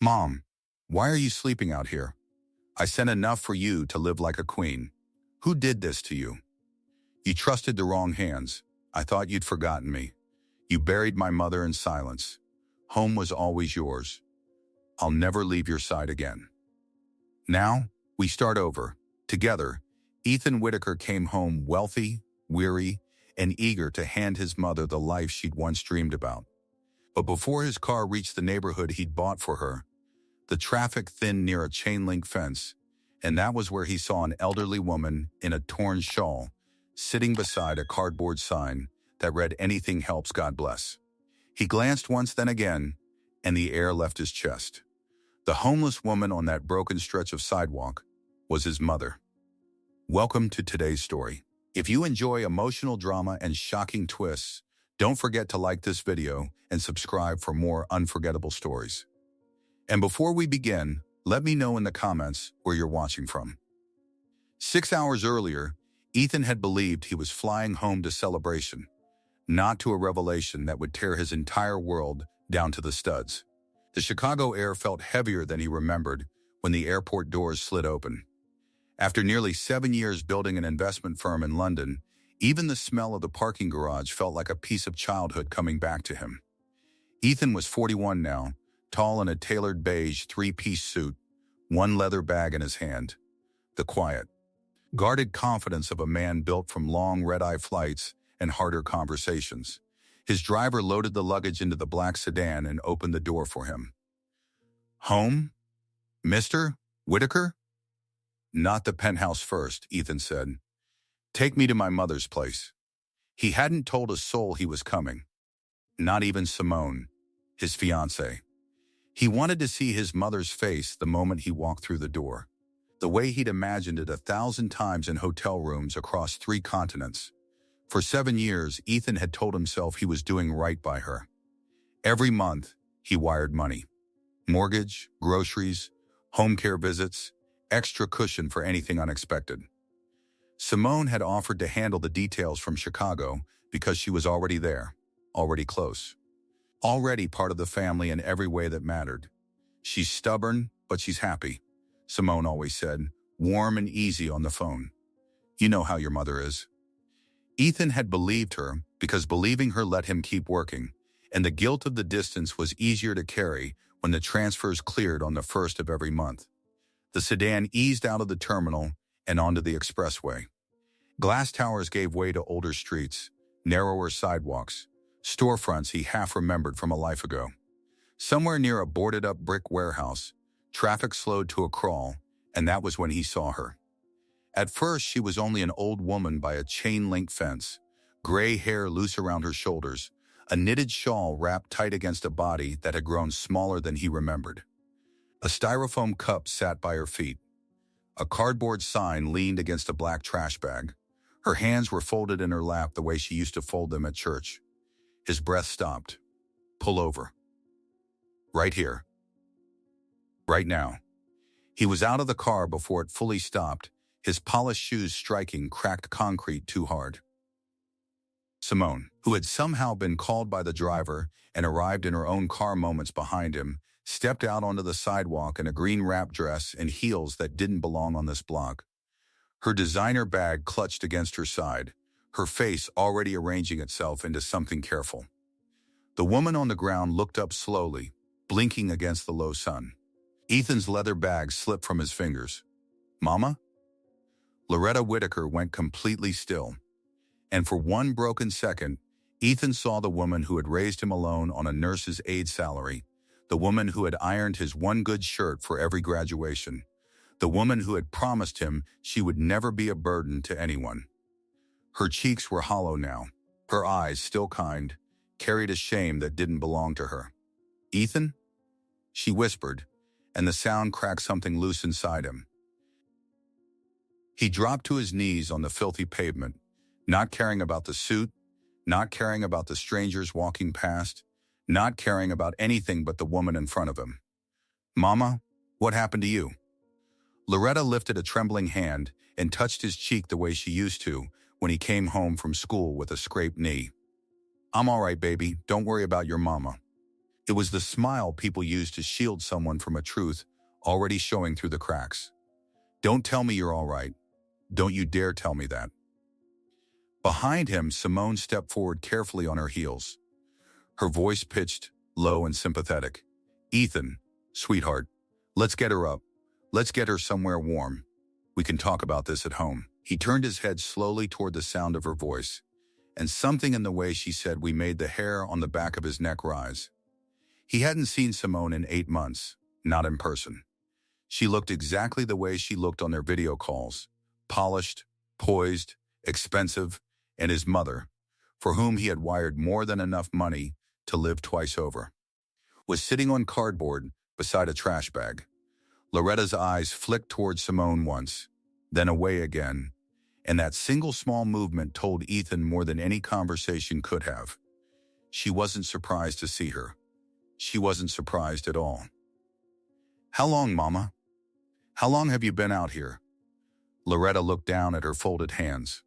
Mom, why are you sleeping out here? I sent enough for you to live like a queen. Who did this to you? You trusted the wrong hands. I thought you'd forgotten me. You buried my mother in silence. Home was always yours. I'll never leave your side again. Now, we start over. Together, Ethan Whitaker came home wealthy, weary, and eager to hand his mother the life she'd once dreamed about. But before his car reached the neighborhood he'd bought for her, the traffic thinned near a chain-link fence, and that was where he saw an elderly woman in a torn shawl, sitting beside a cardboard sign that read "Anything helps, God bless." He glanced once, then again, and the air left his chest. The homeless woman on that broken stretch of sidewalk was his mother. Welcome to today's story. If you enjoy emotional drama and shocking twists, don't forget to like this video and subscribe for more unforgettable stories. And before we begin, let me know in the comments where you're watching from. 6 hours earlier, Ethan had believed he was flying home to celebration, not to a revelation that would tear his entire world down to the studs. The Chicago air felt heavier than he remembered when the airport doors slid open. After nearly 7 years building an investment firm in London, even the smell of the parking garage felt like a piece of childhood coming back to him. Ethan was 41 now, tall in a tailored beige three-piece suit, one leather bag in his hand. The quiet, guarded confidence of a man built from long red-eye flights and harder conversations. His driver loaded the luggage into the black sedan and opened the door for him. "Home? Mr. Whitaker?" "Not the penthouse first," Ethan said. "Take me to my mother's place." He hadn't told a soul he was coming. Not even Simone, his fiancée. He wanted to see his mother's face the moment he walked through the door, the way he'd imagined it 1,000 times in hotel rooms across 3 continents. For 7 years, Ethan had told himself he was doing right by her. Every month, he wired money. Mortgage, groceries, home care visits, extra cushion for anything unexpected. Simone had offered to handle the details from Chicago because she was already there, already close. Already part of the family in every way that mattered. "She's stubborn, but she's happy," Simone always said, warm and easy on the phone. "You know how your mother is." Ethan had believed her because believing her let him keep working, and the guilt of the distance was easier to carry when the transfers cleared on the 1st of every month. The sedan eased out of the terminal and onto the expressway. Glass towers gave way to older streets, narrower sidewalks, storefronts he half remembered from a life ago. Somewhere near a boarded-up brick warehouse, traffic slowed to a crawl, and that was when he saw her. At first, she was only an old woman by a chain-link fence, gray hair loose around her shoulders, a knitted shawl wrapped tight against a body that had grown smaller than he remembered. A styrofoam cup sat by her feet. A cardboard sign leaned against a black trash bag. Her hands were folded in her lap the way she used to fold them at church. His breath stopped. "Pull over. Right here. Right now." He was out of the car before it fully stopped, his polished shoes striking cracked concrete too hard. Simone, who had somehow been called by the driver and arrived in her own car moments behind him, stepped out onto the sidewalk in a green wrap dress and heels that didn't belong on this block. Her designer bag clutched against her side, her face already arranging itself into something careful. The woman on the ground looked up slowly, blinking against the low sun. Ethan's leather bag slipped from his fingers. "Mama?" Loretta Whitaker went completely still. And for one broken second, Ethan saw the woman who had raised him alone on a nurse's aide salary, the woman who had ironed his one good shirt for every graduation, the woman who had promised him she would never be a burden to anyone. Her cheeks were hollow now. Her eyes, still kind, carried a shame that didn't belong to her. "Ethan?" she whispered, and the sound cracked something loose inside him. He dropped to his knees on the filthy pavement, not caring about the suit, not caring about the strangers walking past, not caring about anything but the woman in front of him. "Mama, what happened to you?" Loretta lifted a trembling hand and touched his cheek the way she used to when he came home from school with a scraped knee. "I'm all right, baby. Don't worry about your mama." It was the smile people use to shield someone from a truth already showing through the cracks. Don't tell me you're all right. Don't you dare tell me that. Behind him, Simone stepped forward carefully on her heels. Her voice pitched, low and sympathetic. Ethan, sweetheart, let's get her up. Let's get her somewhere warm. We can talk about this at home. He turned his head slowly toward the sound of her voice, and something in the way she said we made the hair on the back of his neck rise. He hadn't seen Simone in 8 months, not in person. She looked exactly the way she looked on their video calls, polished, poised, expensive, and his mother, for whom he had wired more than enough money to live twice over, was sitting on cardboard beside a trash bag. Loretta's eyes flicked toward Simone once, then away again, and that single small movement told Ethan more than any conversation could have. She wasn't surprised to see her. She wasn't surprised at all. How long, Mama? How long have you been out here? Loretta looked down at her folded hands.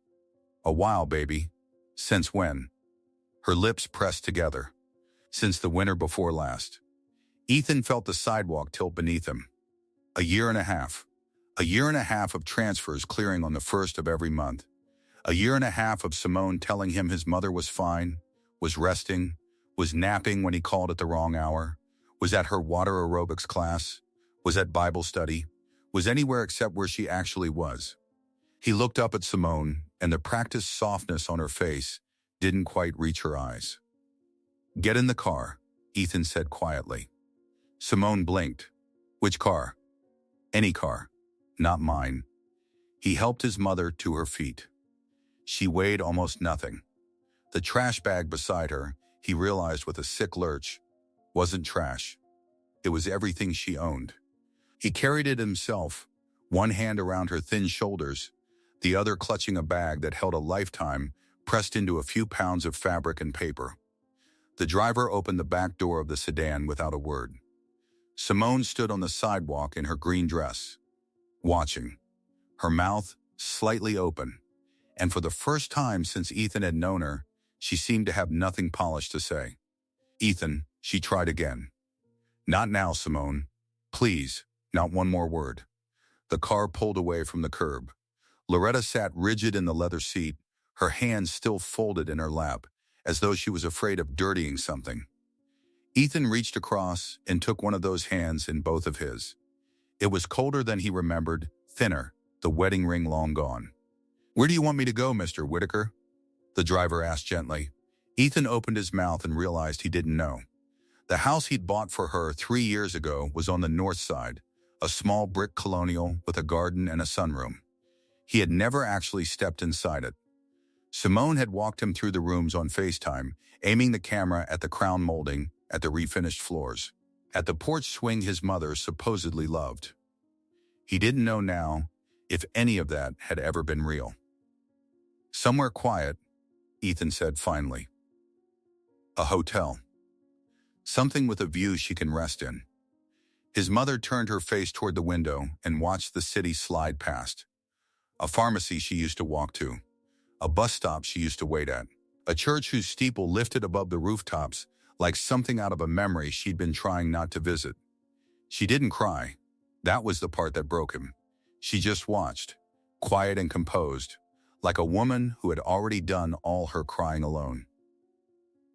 A while, baby. Since when? Her lips pressed together. Since the winter before last. Ethan felt the sidewalk tilt beneath him. A year and a half. A year and a half of transfers clearing on the first of every month. A year and a half of Simone telling him his mother was fine, was resting, was napping when he called at the wrong hour, was at her water aerobics class, was at Bible study, was anywhere except where she actually was. He looked up at Simone, and the practiced softness on her face didn't quite reach her eyes. Get in the car, Ethan said quietly. Simone blinked. Which car? Any car. Not mine. He helped his mother to her feet. She weighed almost nothing. The trash bag beside her, he realized with a sick lurch, wasn't trash. It was everything she owned. He carried it himself, one hand around her thin shoulders, the other clutching a bag that held a lifetime pressed into a few pounds of fabric and paper. The driver opened the back door of the sedan without a word. Simone stood on the sidewalk in her green dress, watching, her mouth slightly open, and for the first time since Ethan had known her, she seemed to have nothing polished to say. Ethan, she tried again. Not now, Simone. Please, not one more word. The car pulled away from the curb. Loretta sat rigid in the leather seat, her hands still folded in her lap, as though she was afraid of dirtying something. Ethan reached across and took one of those hands in both of his. It was colder than he remembered, thinner, the wedding ring long gone. Where do you want me to go, Mr. Whitaker? The driver asked gently. Ethan opened his mouth and realized he didn't know. The house he'd bought for her 3 years ago was on the north side, a small brick colonial with a garden and a sunroom. He had never actually stepped inside it. Simone had walked him through the rooms on FaceTime, aiming the camera at the crown molding, at the refinished floors, at the porch swing his mother supposedly loved. He didn't know now if any of that had ever been real. Somewhere quiet, Ethan said finally. A hotel. Something with a view she can rest in. His mother turned her face toward the window and watched the city slide past. A pharmacy she used to walk to. A bus stop she used to wait at. A church whose steeple lifted above the rooftops like something out of a memory she'd been trying not to visit. She didn't cry. That was the part that broke him. She just watched, quiet and composed, like a woman who had already done all her crying alone.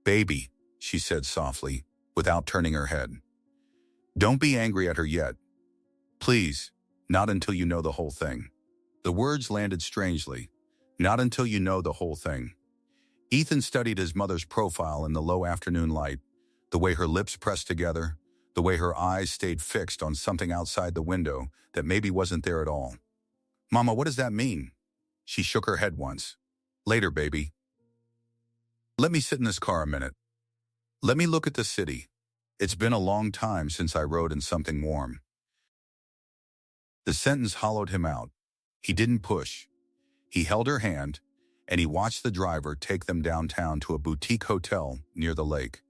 Baby, she said softly, without turning her head. Don't be angry at her yet. Please, not until you know the whole thing. The words landed strangely. Not until you know the whole thing. Ethan studied his mother's profile in the low afternoon light, the way her lips pressed together, the way her eyes stayed fixed on something outside the window that maybe wasn't there at all. Mama, what does that mean? She shook her head once. Later, baby. Let me sit in this car a minute. Let me look at the city. It's been a long time since I rode in something warm. The sentence hollowed him out. He didn't push. He held her hand, and he watched the driver take them downtown to a boutique hotel near the lake.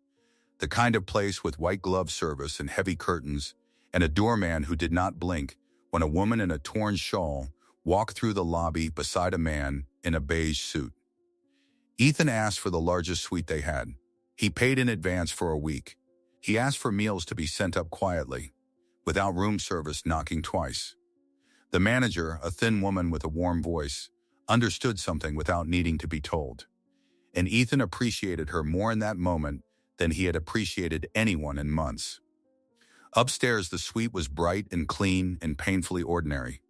The kind of place with white glove service and heavy curtains, and a doorman who did not blink when a woman in a torn shawl walked through the lobby beside a man in a beige suit. Ethan asked for the largest suite they had. He paid in advance for a week. He asked for meals to be sent up quietly, without room service knocking twice. The manager, a thin woman with a warm voice, understood something without needing to be told. And Ethan appreciated her more in that moment than he had appreciated anyone in months. Upstairs, the suite was bright and clean and painfully ordinary.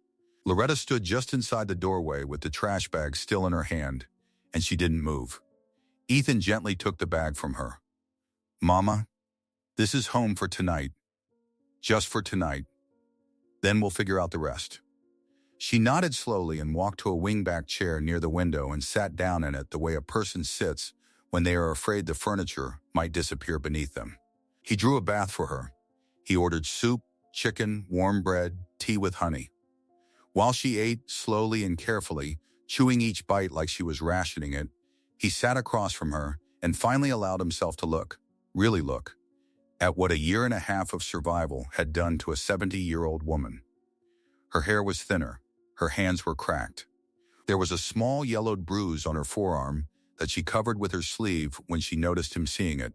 Loretta stood just inside the doorway with the trash bag still in her hand, and she didn't move. Ethan gently took the bag from her. "Mama, this is home for tonight. Just for tonight. Then we'll figure out the rest." She nodded slowly and walked to a wingback chair near the window and sat down in it the way a person sits when they are afraid the furniture might disappear beneath them. He drew a bath for her. He ordered soup, chicken, warm bread, tea with honey. While she ate slowly and carefully, chewing each bite like she was rationing it, he sat across from her and finally allowed himself to look, really look, at what a year and a half of survival had done to a 70-year-old woman. Her hair was thinner. Her hands were cracked. There was a small yellowed bruise on her forearm that she covered with her sleeve when she noticed him seeing it.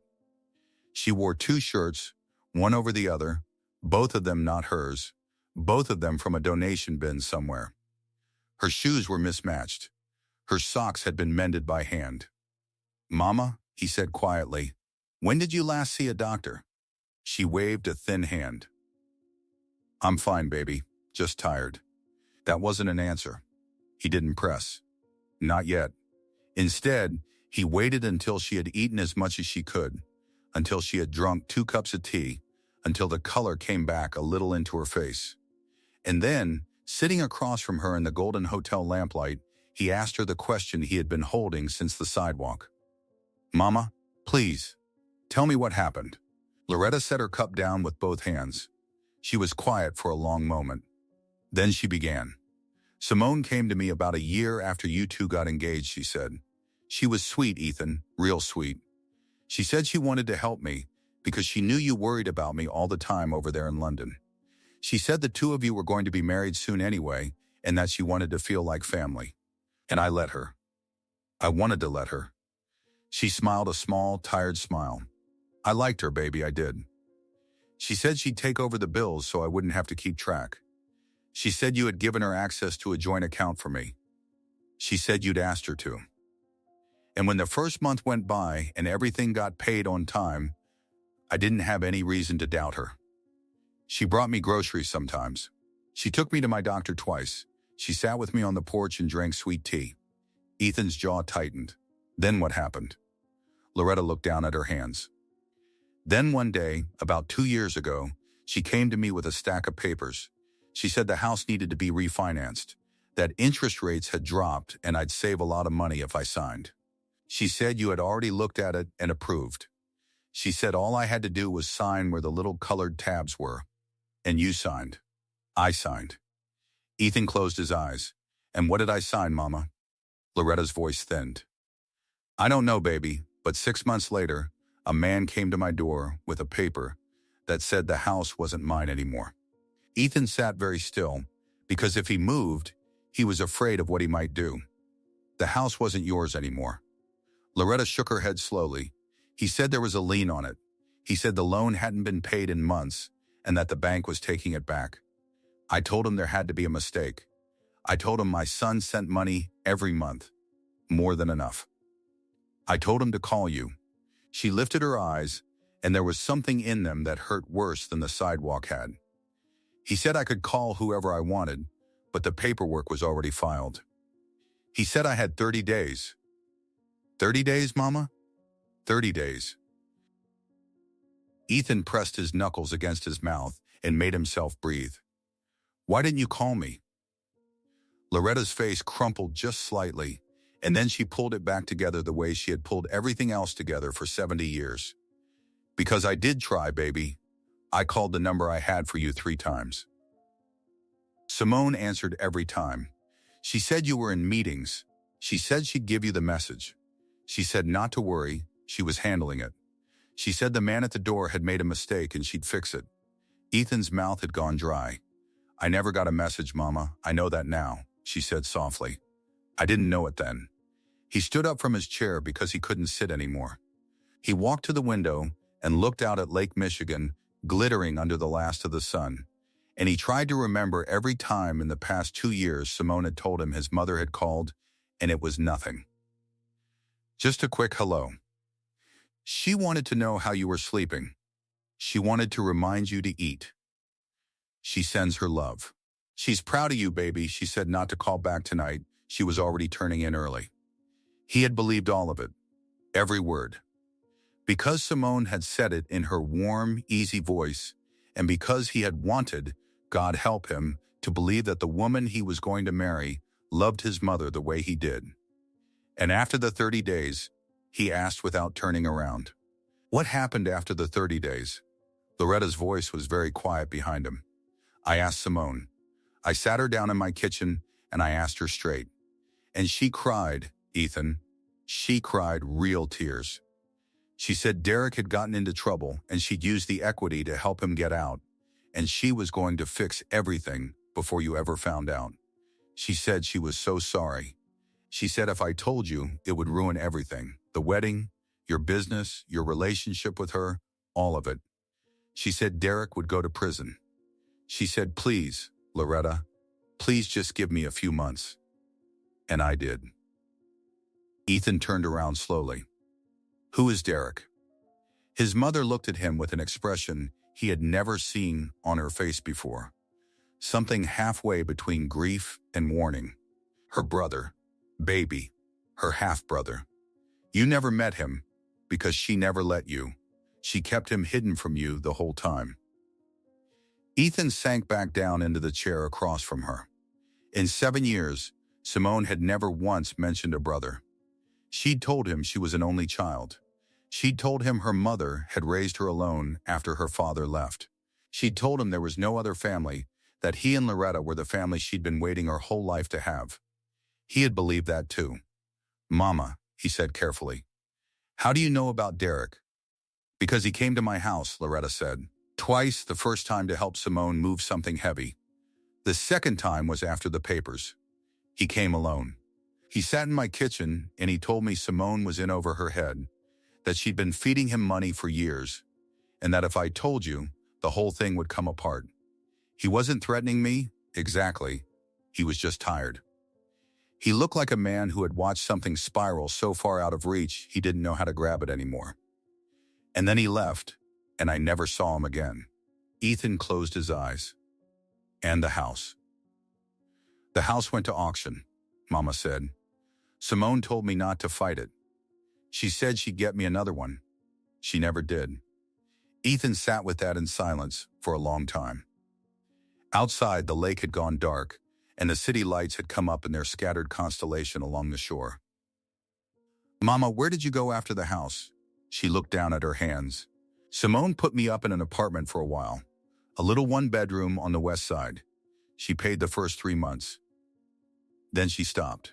She wore 2 shirts, one over the other, both of them not hers, both of them from a donation bin somewhere. Her shoes were mismatched. Her socks had been mended by hand. "Mama," he said quietly, "when did you last see a doctor?" She waved a thin hand. "I'm fine, baby. Just tired." That wasn't an answer. He didn't press. Not yet. Instead, he waited until she had eaten as much as she could, until she had drunk 2 cups of tea, until the color came back a little into her face. And then, sitting across from her in the Golden Hotel lamplight, he asked her the question he had been holding since the sidewalk. "Mama, please, tell me what happened." Loretta set her cup down with both hands. She was quiet for a long moment. Then she began. "Simone came to me about a year after you two got engaged," she said. "She was sweet, Ethan, real sweet. She said she wanted to help me because she knew you worried about me all the time over there in London. She said the 2 of you were going to be married soon anyway, and that she wanted to feel like family. And I let her. I wanted to let her." She smiled a small, tired smile. "I liked her, baby, I did. She said she'd take over the bills so I wouldn't have to keep track. She said you had given her access to a joint account for me. She said you'd asked her to. And when the first month went by and everything got paid on time, I didn't have any reason to doubt her. She brought me groceries sometimes. She took me to my doctor twice. She sat with me on the porch and drank sweet tea." Ethan's jaw tightened. "Then what happened?" Loretta looked down at her hands. "Then one day, about 2 years ago, she came to me with a stack of papers. She said the house needed to be refinanced, that interest rates had dropped and I'd save a lot of money if I signed. She said you had already looked at it and approved. She said all I had to do was sign where the little colored tabs were. And you signed. I signed." Ethan closed his eyes. "And what did I sign, Mama?" Loretta's voice thinned. "I don't know, baby, but 6 months later, a man came to my door with a paper that said the house wasn't mine anymore." Ethan sat very still, because if he moved, he was afraid of what he might do. "The house wasn't yours anymore." Loretta shook her head slowly. "He said there was a lien on it. He said the loan hadn't been paid in months and that the bank was taking it back. I told him there had to be a mistake. I told him my son sent money every month. More than enough. I told him to call you." She lifted her eyes, and there was something in them that hurt worse than the sidewalk had. "He said I could call whoever I wanted, but the paperwork was already filed. He said I had 30 days. 30 days, Mama? 30 days. Ethan pressed his knuckles against his mouth and made himself breathe. "Why didn't you call me?" Loretta's face crumpled just slightly, and then she pulled it back together the way she had pulled everything else together for 70 years. "Because I did try, baby. I called the number I had for you 3 times. Simone answered every time. She said you were in meetings. She said she'd give you the message. She said not to worry, she was handling it. She said the man at the door had made a mistake and she'd fix it." Ethan's mouth had gone dry. "I never got a message, Mama. I know that now," she said softly. "I didn't know it then." He stood up from his chair because he couldn't sit anymore. He walked to the window and looked out at Lake Michigan, glittering under the last of the sun. And he tried to remember every time in the past 2 years Simone had told him his mother had called, and it was nothing. Just a quick hello. She wanted to know how you were sleeping. She wanted to remind you to eat. She sends her love. She's proud of you, baby. She said not to call back tonight. She was already turning in early. He had believed all of it, every word. Because Simone had said it in her warm, easy voice, and because he had wanted, God help him, to believe that the woman he was going to marry loved his mother the way he did. And after the 30 days, he asked without turning around. What happened after the 30 days? Loretta's voice was very quiet behind him. I asked Simone. I sat her down in my kitchen and I asked her straight. And she cried, Ethan. She cried real tears. She said Derek had gotten into trouble and she'd used the equity to help him get out, and she was going to fix everything before you ever found out. She said she was so sorry. She said if I told you, it would ruin everything. The wedding, your business, your relationship with her, all of it. She said Derek would go to prison. She said, please, Loretta, please just give me a few months. And I did. Ethan turned around slowly. Who is Derek? His mother looked at him with an expression he had never seen on her face before. Something halfway between grief and warning. Her brother, baby, her half-brother. You never met him because she never let you. She kept him hidden from you the whole time. Ethan sank back down into the chair across from her. In 7 years, Simone had never once mentioned a brother. She'd told him she was an only child. She'd told him her mother had raised her alone after her father left. She'd told him there was no other family, that he and Loretta were the family she'd been waiting her whole life to have. He had believed that too. Mama, he said carefully, how do you know about Derek? Because he came to my house, Loretta said. Twice, the first time to help Simone move something heavy. The second time was after the papers. He came alone. He sat in my kitchen and he told me Simone was in over her head, that she'd been feeding him money for years, and that if I told you, the whole thing would come apart. He wasn't threatening me, exactly. He was just tired. He looked like a man who had watched something spiral so far out of reach he didn't know how to grab it anymore. And then he left, and I never saw him again. Ethan closed his eyes. And the house. The house went to auction, Mama said. Simone told me not to fight it. She said she'd get me another one. She never did. Ethan sat with that in silence for a long time. Outside, the lake had gone dark, and the city lights had come up in their scattered constellation along the shore. Mama, where did you go after the house? She looked down at her hands. Simone put me up in an apartment for a while, a little one-bedroom on the west side. She paid the first 3 months. Then she stopped.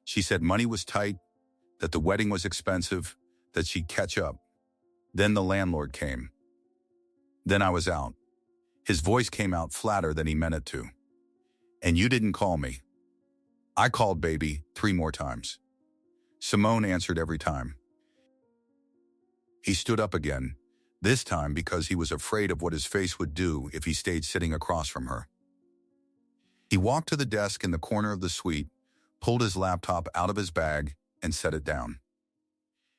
She said money was tight, that the wedding was expensive, that she'd catch up. Then the landlord came. Then I was out. His voice came out flatter than he meant it to. And you didn't call me. I called, baby, 3 more times. Simone answered every time. He stood up again, this time because he was afraid of what his face would do if he stayed sitting across from her. He walked to the desk in the corner of the suite, pulled his laptop out of his bag, and set it down.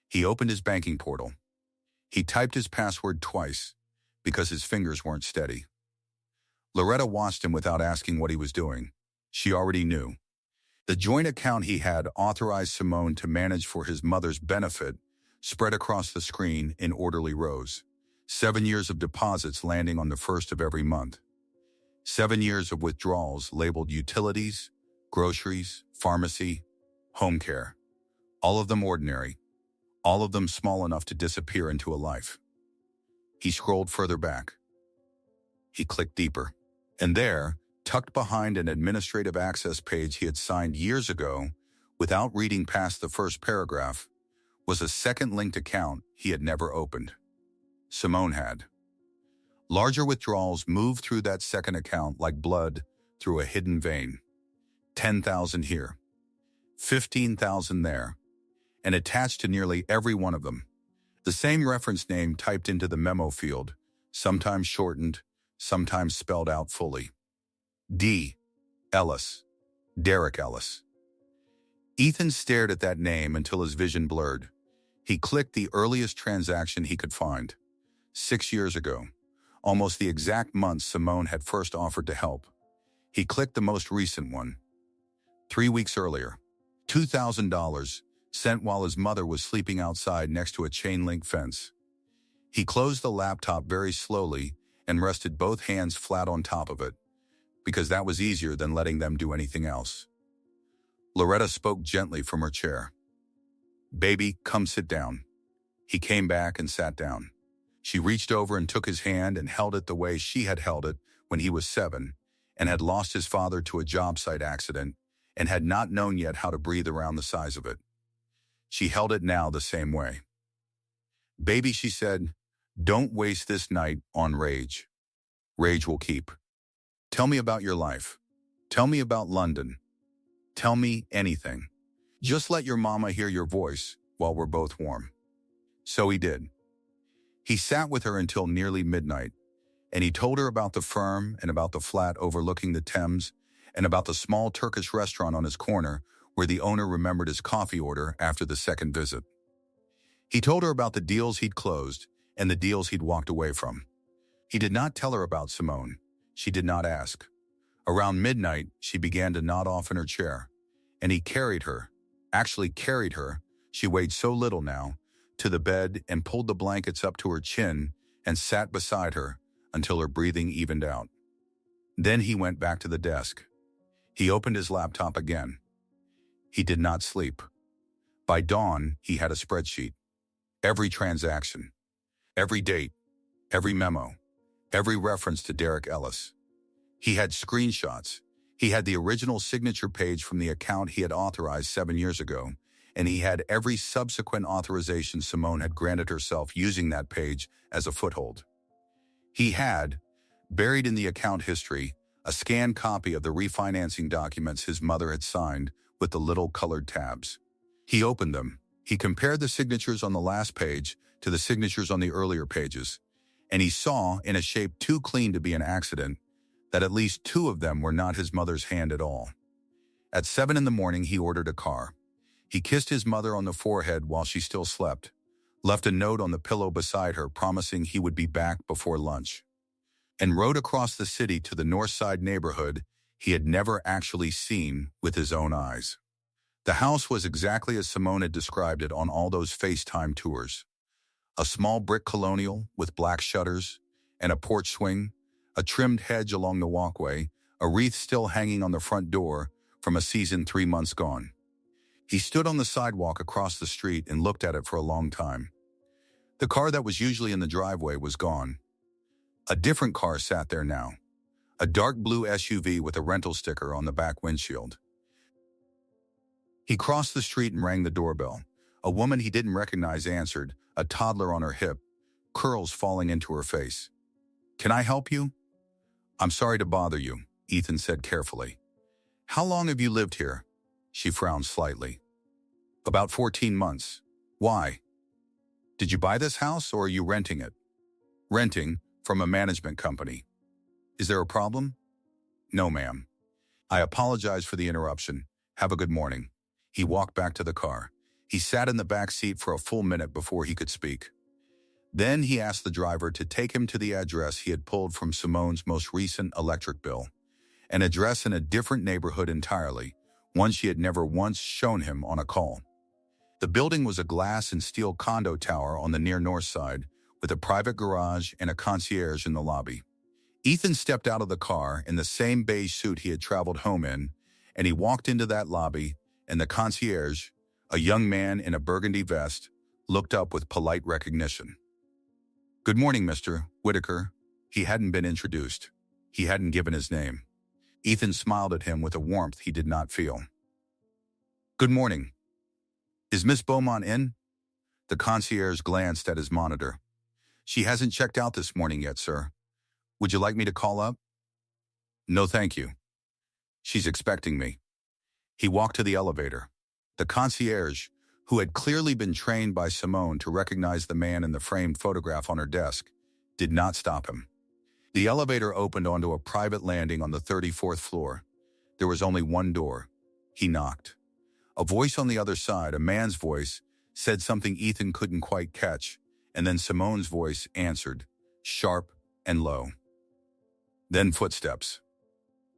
He opened his banking portal. He typed his password twice because his fingers weren't steady. Loretta watched him without asking what he was doing. She already knew. The joint account he had authorized Simone to manage for his mother's benefit spread across the screen in orderly rows. 7 years of deposits landing on the first of every month. 7 years of withdrawals labeled utilities, groceries, pharmacy, home care. All of them ordinary. All of them small enough to disappear into a life. He scrolled further back. He clicked deeper. And there, tucked behind an administrative access page he had signed years ago, without reading past the first paragraph, was a second linked account he had never opened. Simone had. Larger withdrawals moved through that second account like blood through a hidden vein. 10,000 here, 15,000 there, and attached to nearly every one of them, The same reference name typed into the memo field, sometimes shortened, sometimes spelled out fully. D. Ellis. Derek Ellis. Ethan stared at that name until his vision blurred. He clicked the earliest transaction he could find. 6 years ago, almost the exact month Simone had first offered to help. He clicked the most recent one. 3 weeks earlier, $2,000, sent while his mother was sleeping outside next to a chain-link fence. He closed the laptop very slowly and rested both hands flat on top of it, because that was easier than letting them do anything else. Loretta spoke gently from her chair. "Baby, come sit down." He came back and sat down. She reached over and took his hand and held it the way she had held it when he was 7 and had lost his father to a job site accident and had not known yet how to breathe around the size of it. She held it now the same way. "Baby," she said, "don't waste this night on rage. Rage will keep. Tell me about your life. Tell me about London. Tell me anything. Just let your mama hear your voice while we're both warm." So he did. He sat with her until nearly midnight, and he told her about the firm and about the flat overlooking the Thames and about the small Turkish restaurant on his corner where the owner remembered his coffee order after the second visit. He told her about the deals he'd closed and the deals he'd walked away from. He did not tell her about Simone. She did not ask. Around midnight, she began to nod off in her chair, and he carried her, actually carried her, she weighed so little now, to the bed and pulled the blankets up to her chin and sat beside her until her breathing evened out. Then he went back to the desk. He opened his laptop again. He did not sleep. By dawn, he had a spreadsheet. Every transaction, every date, every memo, every reference to Derek Ellis. He had screenshots. He had the original signature page from the account he had authorized 7 years ago, and he had every subsequent authorization Simone had granted herself using that page as a foothold. He had, buried in the account history, a scanned copy of the refinancing documents his mother had signed with the little colored tabs. He opened them. He compared the signatures on the last page to the signatures on the earlier pages, and he saw, in a shape too clean to be an accident, that at least 2 of them were not his mother's hand at all. At 7 in the morning, he ordered a car. He kissed his mother on the forehead while she still slept, left a note on the pillow beside her promising he would be back before lunch, and rode across the city to the North Side neighborhood he had never actually seen with his own eyes. The house was exactly as Simone had described it on all those FaceTime tours. A small brick colonial with black shutters and a porch swing, a trimmed hedge along the walkway, a wreath still hanging on the front door from a season 3 months gone. He stood on the sidewalk across the street and looked at it for a long time. The car that was usually in the driveway was gone. A different car sat there now, a dark blue SUV with a rental sticker on the back windshield. He crossed the street and rang the doorbell. A woman he didn't recognize answered, a toddler on her hip, curls falling into her face. "Can I help you?" "I'm sorry to bother you," Ethan said carefully. "How long have you lived here?" She frowned slightly. "About 14 months. Why? Did you buy this house or are you renting it?" "Renting, from a management company." "Is there a problem?" "No, ma'am." "I apologize for the interruption. Have a good morning." He walked back to the car. He sat in the back seat for a full minute before he could speak. Then he asked the driver to take him to the address he had pulled from Simone's most recent electric bill, an address in a different neighborhood entirely, one she had never once shown him on a call. The building was a glass and steel condo tower on the near north side, with a private garage and a concierge in the lobby. Ethan stepped out of the car in the same beige suit he had traveled home in, and he walked into that lobby, and the concierge, a young man in a burgundy vest, looked up with polite recognition. "Good morning, Mr. Whitaker." He hadn't been introduced. He hadn't given his name. Ethan smiled at him with a warmth he did not feel. "Good morning. Is Miss Beaumont in?" The concierge glanced at his monitor. "She hasn't checked out this morning yet, sir. Would you like me to call up?" "No, thank you. She's expecting me." He walked to the elevator. The concierge, who had clearly been trained by Simone to recognize the man in the framed photograph on her desk, did not stop him. The elevator opened onto a private landing on the 34th floor. There was only one door. He knocked. A voice on the other side, a man's voice, said something Ethan couldn't quite catch, and then Simone's voice answered, sharp and low. Then footsteps.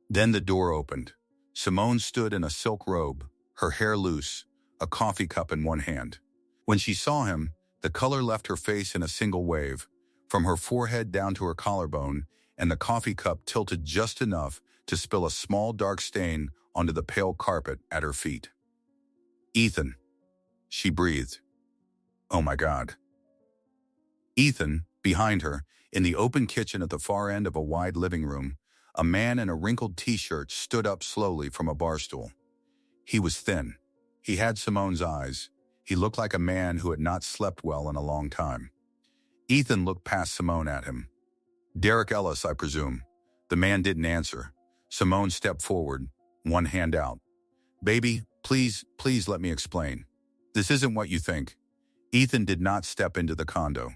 Then the door opened. Simone stood in a silk robe, her hair loose, a coffee cup in one hand. When she saw him, the color left her face in a single wave, from her forehead down to her collarbone, and the coffee cup tilted just enough to spill a small dark stain onto the pale carpet at her feet. Ethan, she breathed. Oh my God. Ethan, behind her, in the open kitchen at the far end of a wide living room, a man in a wrinkled t-shirt stood up slowly from a bar stool. He was thin. He had Simone's eyes. He looked like a man who had not slept well in a long time. Ethan looked past Simone at him. Derek Ellis, I presume. The man didn't answer. Simone stepped forward, one hand out. Baby, please let me explain. This isn't what you think. Ethan did not step into the condo.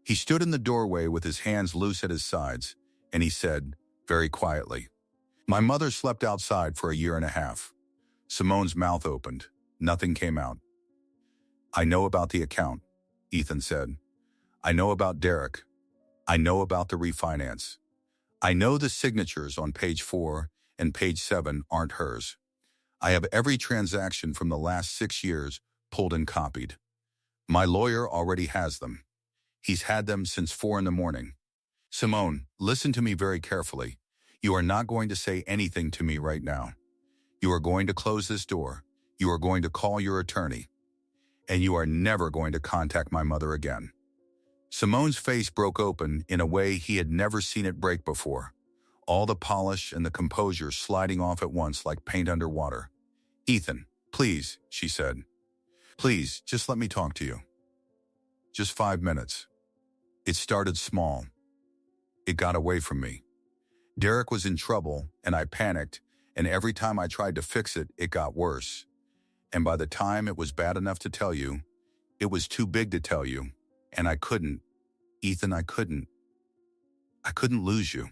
He stood in the doorway with his hands loose at his sides, and he said, very quietly, my mother slept outside for a year and a half. Simone's mouth opened. Nothing came out. I know about the account, Ethan said. I know about Derek. I know about the refinance. I know the signatures on page 4 and page 7 aren't hers. I have every transaction from the last 6 years pulled and copied. My lawyer already has them. He's had them since 4 in the morning. Simone, listen to me very carefully. You are not going to say anything to me right now. You are going to close this door. You are going to call your attorney. And you are never going to contact my mother again. Simone's face broke open in a way he had never seen it break before, all the polish and the composure sliding off at once like paint under water. Ethan, please, she said. Please, just let me talk to you. Just 5 minutes. It started small. It got away from me. Derek was in trouble, and I panicked, and every time I tried to fix it, it got worse. And by the time it was bad enough to tell you, it was too big to tell you, and I couldn't. Ethan, I couldn't. I couldn't lose you.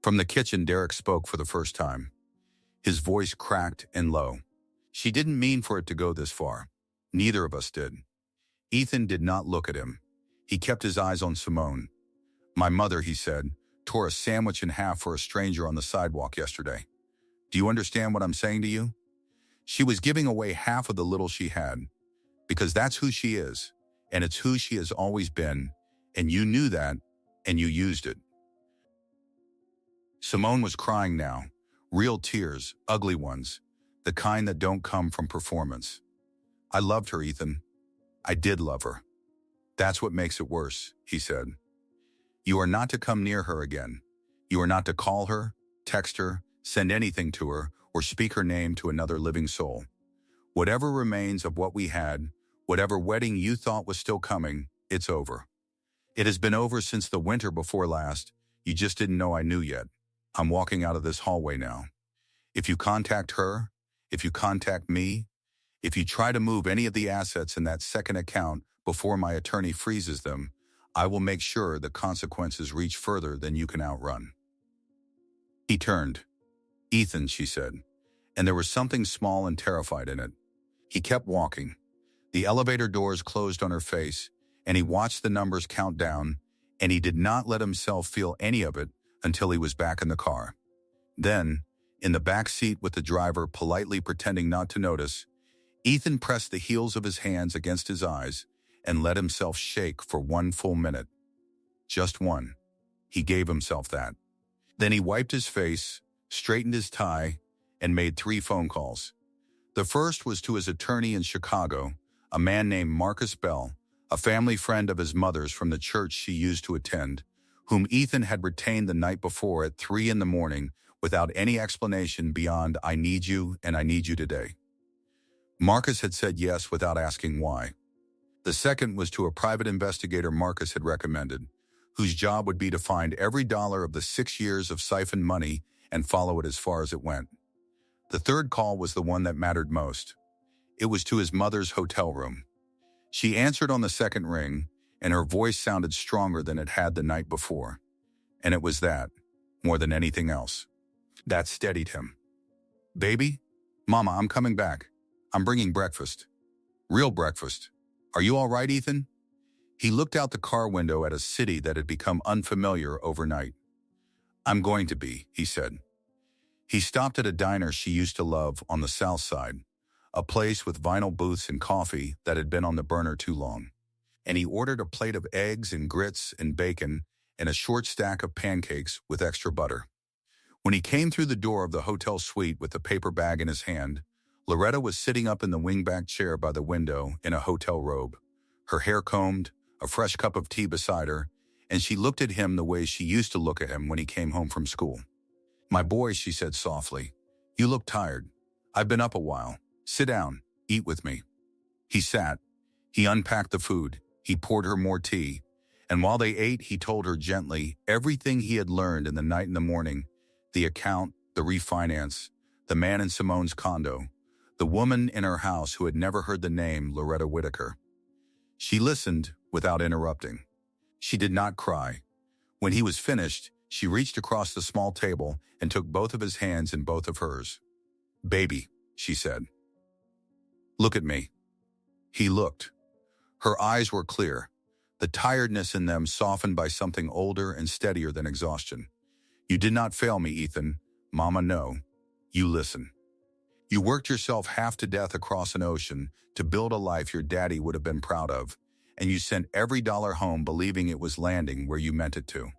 From the kitchen, Derek spoke for the first time. His voice cracked and low. She didn't mean for it to go this far. Neither of us did. Ethan did not look at him. He kept his eyes on Simone. My mother, he said, tore a sandwich in half for a stranger on the sidewalk yesterday. Do you understand what I'm saying to you? She was giving away half of the little she had, because that's who she is, and it's who she has always been, and you knew that, and you used it. Simone was crying now, real tears, ugly ones, the kind that don't come from performance. I loved her, Ethan. I did love her. That's what makes it worse, he said. You are not to come near her again. You are not to call her, text her, send anything to her, or speak her name to another living soul. Whatever remains of what we had, whatever wedding you thought was still coming, it's over. It has been over since the winter before last. You just didn't know I knew yet. I'm walking out of this hallway now. If you contact her, if you contact me, if you try to move any of the assets in that second account before my attorney freezes them, I will make sure the consequences reach further than you can outrun. He turned. Ethan, she said, and there was something small and terrified in it. He kept walking. The elevator doors closed on her face, and he watched the numbers count down, and he did not let himself feel any of it until he was back in the car. Then, in the back seat with the driver politely pretending not to notice, Ethan pressed the heels of his hands against his eyes and let himself shake for 1 full minute. Just one. He gave himself that. Then he wiped his face, straightened his tie, and made 3 phone calls. The first was to his attorney in Chicago, a man named Marcus Bell, a family friend of his mother's from the church she used to attend, whom Ethan had retained the night before at 3 in the morning without any explanation beyond "I need you and I need you today." Marcus had said yes without asking why. The second was to a private investigator Marcus had recommended, whose job would be to find every dollar of the 6 years of siphoned money and follow it as far as it went. The third call was the one that mattered most. It was to his mother's hotel room. She answered on the second ring, and her voice sounded stronger than it had the night before. And it was that, more than anything else, that steadied him. "Baby? Mama, I'm coming back. I'm bringing breakfast. Real breakfast. Are you all right, Ethan?" He looked out the car window at a city that had become unfamiliar overnight. "I'm going to be," he said. He stopped at a diner she used to love on the south side, a place with vinyl booths and coffee that had been on the burner too long. And he ordered a plate of eggs and grits and bacon and a short stack of pancakes with extra butter. When he came through the door of the hotel suite with the paper bag in his hand, Loretta was sitting up in the wingback chair by the window in a hotel robe, her hair combed, a fresh cup of tea beside her, and she looked at him the way she used to look at him when he came home from school. "My boy," she said softly, "you look tired. I've been up a while. Sit down, eat with me." He sat. He unpacked the food. He poured her more tea. And while they ate, he told her gently everything he had learned in the night and the morning, the account, the refinance, the man in Simone's condo, the woman in her house who had never heard the name Loretta Whitaker. She listened without interrupting. She did not cry. When he was finished, she reached across the small table and took both of his hands in both of hers. "Baby," she said. "Look at me." He looked. Her eyes were clear, the tiredness in them softened by something older and steadier than exhaustion. "You did not fail me, Ethan. Mama, no. You listen. You worked yourself half to death across an ocean to build a life your daddy would have been proud of, and you sent every dollar home believing it was landing where you meant it to.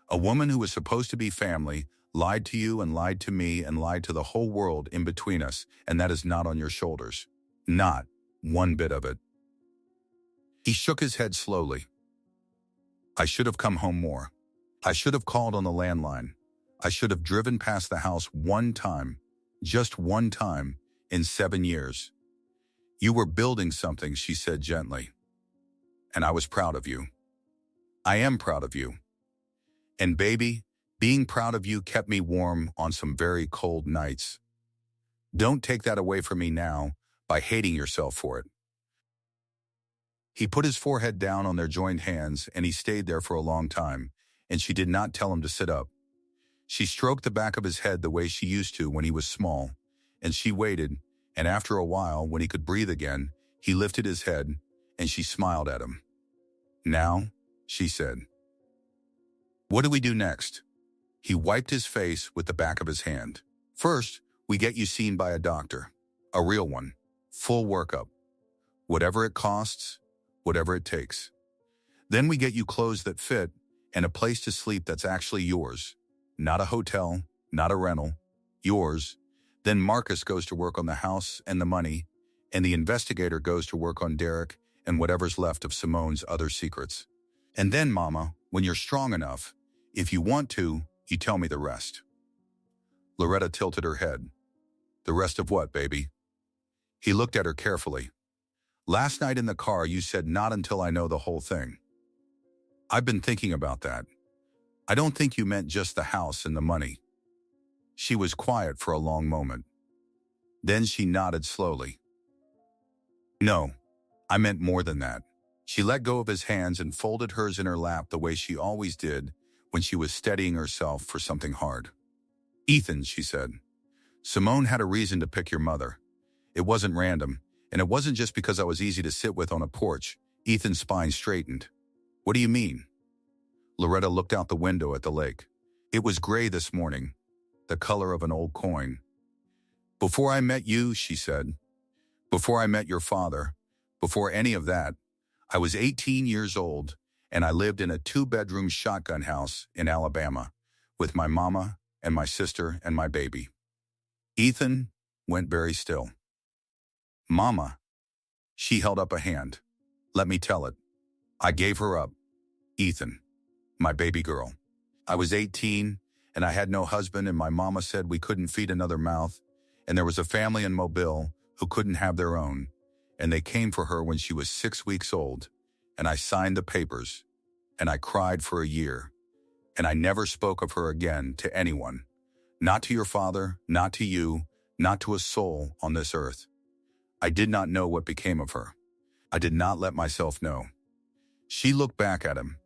A woman who was supposed to be family lied to you and lied to me and lied to the whole world in between us, and that is not on your shoulders. Not one bit of it." He shook his head slowly. "I should have come home more. I should have called on the landline. I should have driven past the house one time, just one time, in 7 years. You were building something," she said gently. "And I was proud of you. I am proud of you. And baby, being proud of you kept me warm on some very cold nights. Don't take that away from me now by hating yourself for it." He put his forehead down on their joined hands, and he stayed there for a long time, and she did not tell him to sit up. She stroked the back of his head the way she used to when he was small, and she waited, and after a while, when he could breathe again, he lifted his head, and she smiled at him. "Now," she said. "What do we do next?" He wiped his face with the back of his hand. "First, we get you seen by a doctor, a real one, full workup. Whatever it costs, whatever it takes. Then we get you clothes that fit and a place to sleep that's actually yours. Not a hotel, not a rental, yours. Then Marcus goes to work on the house and the money, and the investigator goes to work on Derek and whatever's left of Simone's other secrets. And then, Mama, when you're strong enough, if you want to, you tell me the rest." Loretta tilted her head. "The rest of what, baby?" He looked at her carefully. "Last night in the car, you said not until I know the whole thing. I've been thinking about that. I don't think you meant just the house and the money." She was quiet for a long moment. Then she nodded slowly. "No, I meant more than that." She let go of his hands and folded hers in her lap the way she always did when she was steadying herself for something hard. "Ethan," she said, "Simone had a reason to pick your mother. It wasn't random, and it wasn't just because I was easy to sit with on a porch." Ethan's spine straightened. "What do you mean?" Loretta looked out the window at the lake. It was gray this morning, the color of an old coin. "Before I met you," she said, "before I met your father, before any of that, I was 18 years old, and I lived in a 2-bedroom shotgun house in Alabama with my mama and my sister and my baby." Ethan went very still. "Mama." She held up a hand. "Let me tell it. I gave her up. Ethan. My baby girl. I was 18, and I had no husband, and my mama said we couldn't feed another mouth, and there was a family in Mobile who couldn't have their own, and they came for her when she was 6 weeks old, and I signed the papers, and I cried for a year, and I never spoke of her again to anyone. Not to your father, not to you, not to a soul on this earth. I did not know what became of her. I did not let myself know. She looked back at him.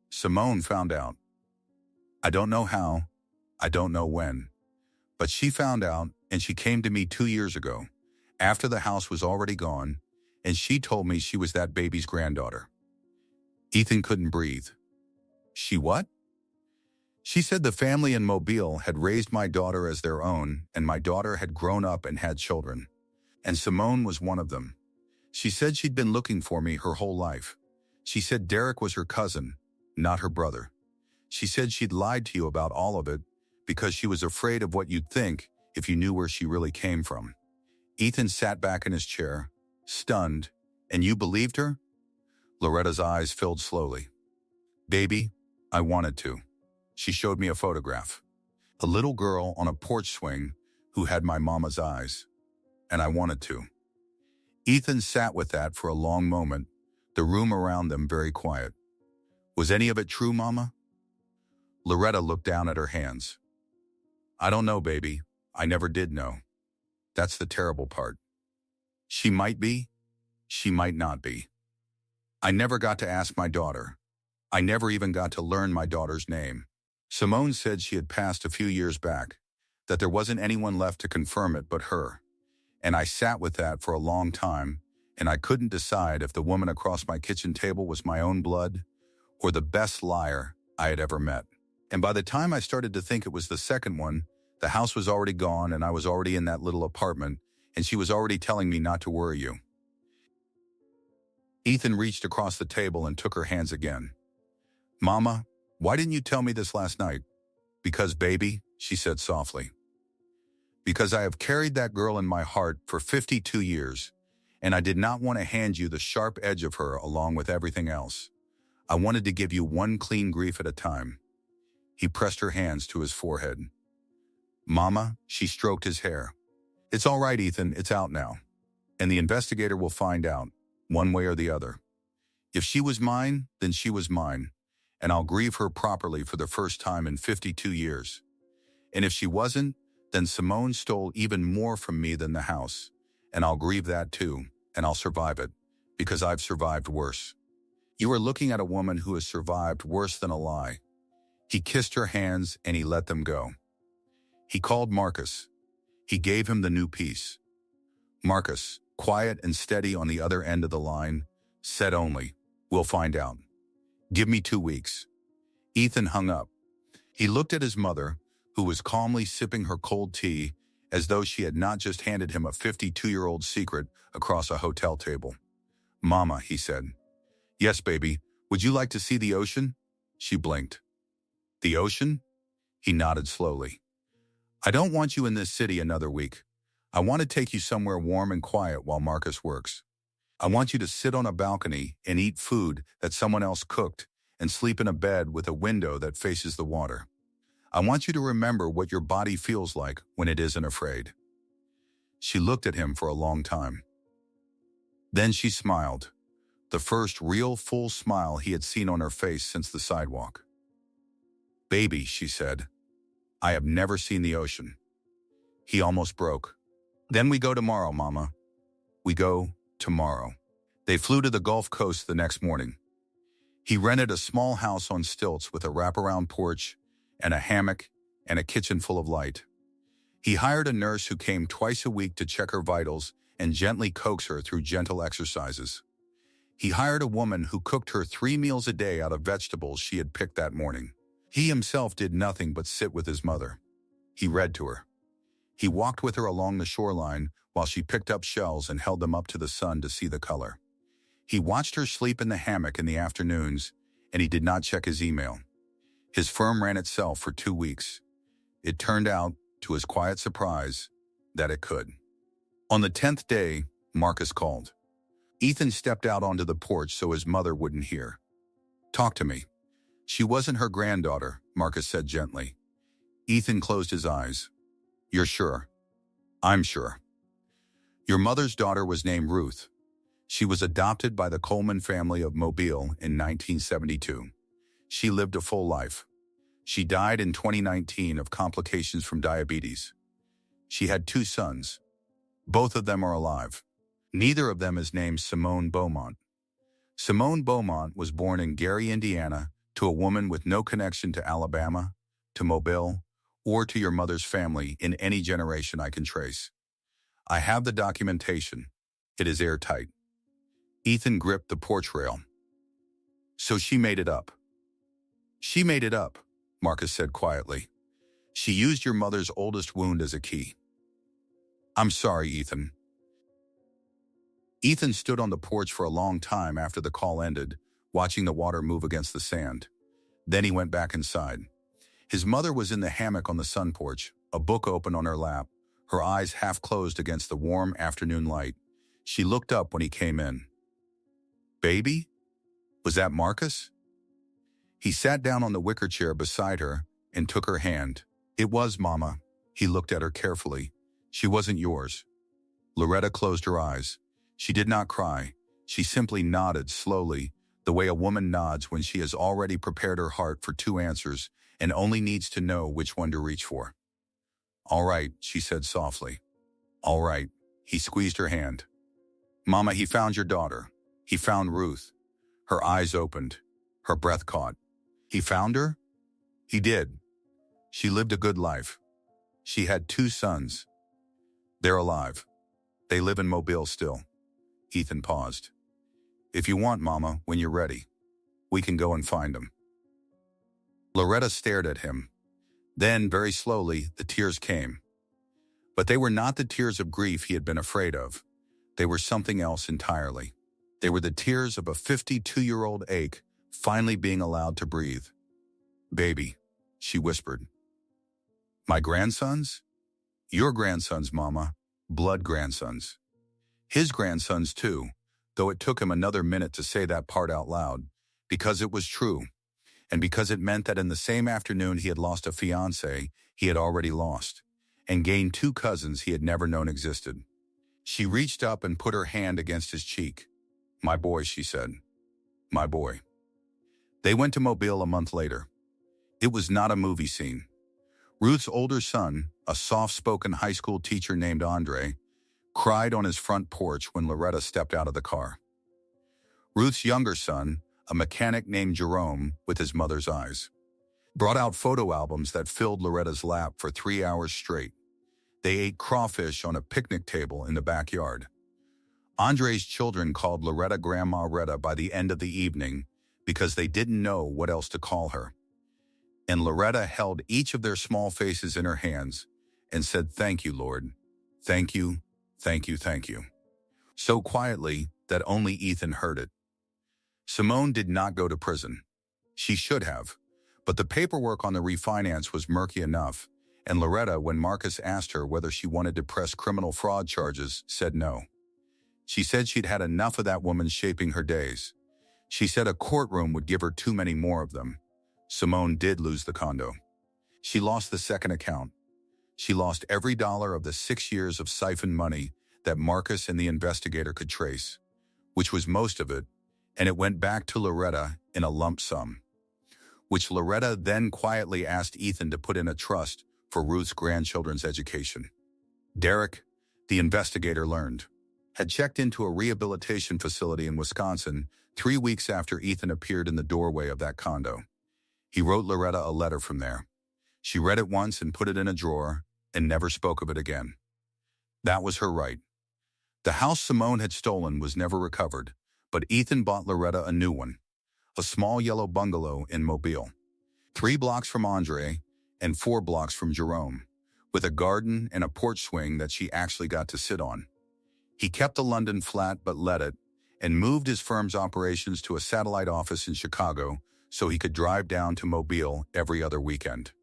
Simone found out. I don't know how, I don't know when, but she found out and she came to me 2 years ago, after the house was already gone, and she told me she was that baby's granddaughter. Ethan couldn't breathe. She what? She said the family in Mobile had raised my daughter as their own, and my daughter had grown up and had children. And Simone was one of them. She said she'd been looking for me her whole life. She said Derek was her cousin, not her brother. She said she'd lied to you about all of it because she was afraid of what you'd think if you knew where she really came from. Ethan sat back in his chair, stunned. And you believed her? Loretta's eyes filled slowly. Baby, I wanted to. She showed me a photograph. A little girl on a porch swing who had my mama's eyes. And I wanted to. Ethan sat with that for a long moment, the room around them very quiet. Was any of it true, Mama? Loretta looked down at her hands. I don't know, baby. I never did know. That's the terrible part. She might be. She might not be. I never got to ask my daughter. I never even got to learn my daughter's name. Simone said she had passed a few years back, that there wasn't anyone left to confirm it but her. And I sat with that for a long time, and I couldn't decide if the woman across my kitchen table was my own blood or the best liar I had ever met. And by the time I started to think it was the second one, the house was already gone and I was already in that little apartment, and she was already telling me not to worry you. Ethan reached across the table and took her hands again. Mama, why didn't you tell me this last night? Because, baby, she said softly. Because I have carried that girl in my heart for 52 years, and I did not want to hand you the sharp edge of her along with everything else. I wanted to give you one clean grief at a time. He pressed her hands to his forehead. Mama, she stroked his hair. It's all right, Ethan, it's out now. And the investigator will find out, one way or the other. If she was mine, then she was mine, and I'll grieve her properly for the first time in 52 years. And if she wasn't, then Simone stole even more from me than the house, and I'll grieve that too, and I'll survive it, because I've survived worse. You are looking at a woman who has survived worse than a lie. He kissed her hands and he let them go. He called Marcus. He gave him the new piece. Marcus, quiet and steady on the other end of the line, said only, we'll find out. Give me 2 weeks. Ethan hung up. He looked at his mother, who was calmly sipping her cold tea as though she had not just handed him a 52-year-old secret across a hotel table. Mama, he said. Yes, baby. Would you like to see the ocean? She blinked. The ocean? He nodded slowly. I don't want you in this city another week. I want to take you somewhere warm and quiet while Marcus works. I want you to sit on a balcony and eat food that someone else cooked and sleep in a bed with a window that faces the water. I want you to remember what your body feels like when it isn't afraid. She looked at him for a long time. Then she smiled, the first real full smile he had seen on her face since the sidewalk. Baby, she said, I have never seen the ocean. He almost broke. Then we go tomorrow, Mama. We go tomorrow. They flew to the Gulf Coast the next morning. He rented a small house on stilts with a wraparound porch and a hammock and a kitchen full of light. He hired a nurse who came twice a week to check her vitals and gently coax her through gentle exercises. He hired a woman who cooked her 3 meals a day out of vegetables she had picked that morning. He himself did nothing but sit with his mother. He read to her. He walked with her along the shoreline while she picked up shells and held them up to the sun to see the color. He watched her sleep in the hammock in the afternoons, and he did not check his email. His firm ran itself for 2 weeks. It turned out, to his quiet surprise, that it could. On the 10th day, Marcus called. Ethan stepped out onto the porch so his mother wouldn't hear. Talk to me. She wasn't her granddaughter, Marcus said gently. Ethan closed his eyes. You're sure? I'm sure. Your mother's daughter was named Ruth. She was adopted by the Coleman family of Mobile in 1972. She lived a full life. She died in 2019 of complications from diabetes. She had 2 sons. Both of them are alive. Neither of them is named Simone Beaumont. Simone Beaumont was born in Gary, Indiana, to a woman with no connection to Alabama, to Mobile, or to your mother's family in any generation I can trace. I have the documentation. It is airtight. Ethan gripped the porch rail. So she made it up. She made it up, Marcus said quietly. She used your mother's oldest wound as a key. I'm sorry, Ethan. Ethan stood on the porch for a long time after the call ended, watching the water move against the sand. Then he went back inside. His mother was in the hammock on the sun porch, a book open on her lap, her eyes half closed against the warm afternoon light. She looked up when he came in. Baby? Was that Marcus? He sat down on the wicker chair beside her and took her hand. It was, Mama. He looked at her carefully. She wasn't yours. Loretta closed her eyes. She did not cry. She simply nodded slowly, the way a woman nods when she has already prepared her heart for two answers and only needs to know which one to reach for. All right, she said softly. All right. He squeezed her hand. Mama, he found your daughter. He found Ruth. Her eyes opened. Her breath caught. He found her? He did. She lived a good life. She had 2 sons. They're alive. They live in Mobile still. Ethan paused. If you want, Mama, when you're ready, we can go and find them. Loretta stared at him. Then, very slowly, the tears came. But they were not the tears of grief he had been afraid of. They were something else entirely. They were the tears of a 52-year-old ache finally being allowed to breathe. Baby, she whispered. My grandsons? Your grandsons, Mama. Blood grandsons. His grandsons, too, though it took him another minute to say that part out loud, because it was true, and because it meant that in the same afternoon he had lost a fiancée he had already lost, and gained 2 cousins he had never known existed. She reached up and put her hand against his cheek. My boy, she said. My boy. They went to Mobile a month later. It was not a movie scene. Ruth's older son, a soft-spoken high school teacher named Andre, cried on his front porch when Loretta stepped out of the car. Ruth's younger son, a mechanic named Jerome, with his mother's eyes, brought out photo albums that filled Loretta's lap for 3 hours straight. They ate crawfish on a picnic table in the backyard. Andre's children called Loretta Grandma Retta by the end of the evening because they didn't know what else to call her. And Loretta held each of their small faces in her hands and said, "Thank you, Lord. Thank you, thank you, thank you." So quietly that only Ethan heard it. Simone did not go to prison. She should have, but the paperwork on the refinance was murky enough, and Loretta, when Marcus asked her whether she wanted to press criminal fraud charges, said no. She said she'd had enough of that woman shaping her days. She said a courtroom would give her too many more of them. Simone did lose the condo. She lost the second account. She lost every dollar of the 6 years of siphoned money that Marcus and the investigator could trace, which was most of it, and it went back to Loretta in a lump sum, which Loretta then quietly asked Ethan to put in a trust for Ruth's grandchildren's education. Derek, the investigator learned, had checked into a rehabilitation facility in Wisconsin 3 weeks after Ethan appeared in the doorway of that condo. He wrote Loretta a letter from there. She read it once and put it in a drawer and never spoke of it again. That was her right. The house Simone had stolen was never recovered, but Ethan bought Loretta a new one, a small yellow bungalow in Mobile, 3 blocks from Andre and 4 blocks from Jerome, with a garden and a porch swing that she actually got to sit on. He kept the London flat but let it, and moved his firm's operations to a satellite office in Chicago so he could drive down to Mobile every other weekend.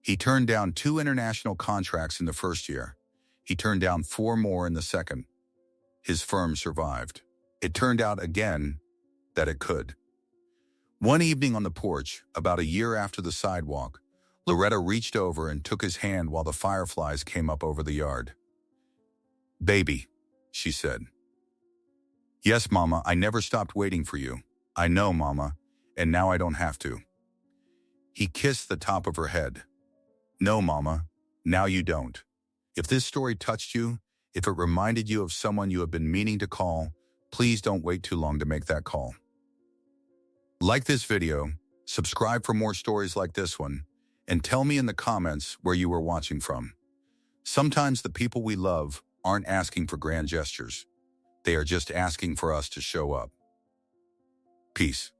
He turned down 2 international contracts in the first year. He turned down 4 more in the second. His firm survived. It turned out again that it could. One evening on the porch, about a year after the sidewalk, Loretta reached over and took his hand while the fireflies came up over the yard. "Baby," she said. "Yes, Mama, I never stopped waiting for you. I know, Mama, and now I don't have to." He kissed the top of her head. "No, Mama, now you don't. If this story touched you, If it reminded you of someone you have been meaning to call, please don't wait too long to make that call. Like this video, subscribe for more stories like this one, and tell me in the comments where you were watching from. Sometimes the people we love aren't asking for grand gestures. They are just asking for us to show up. Peace.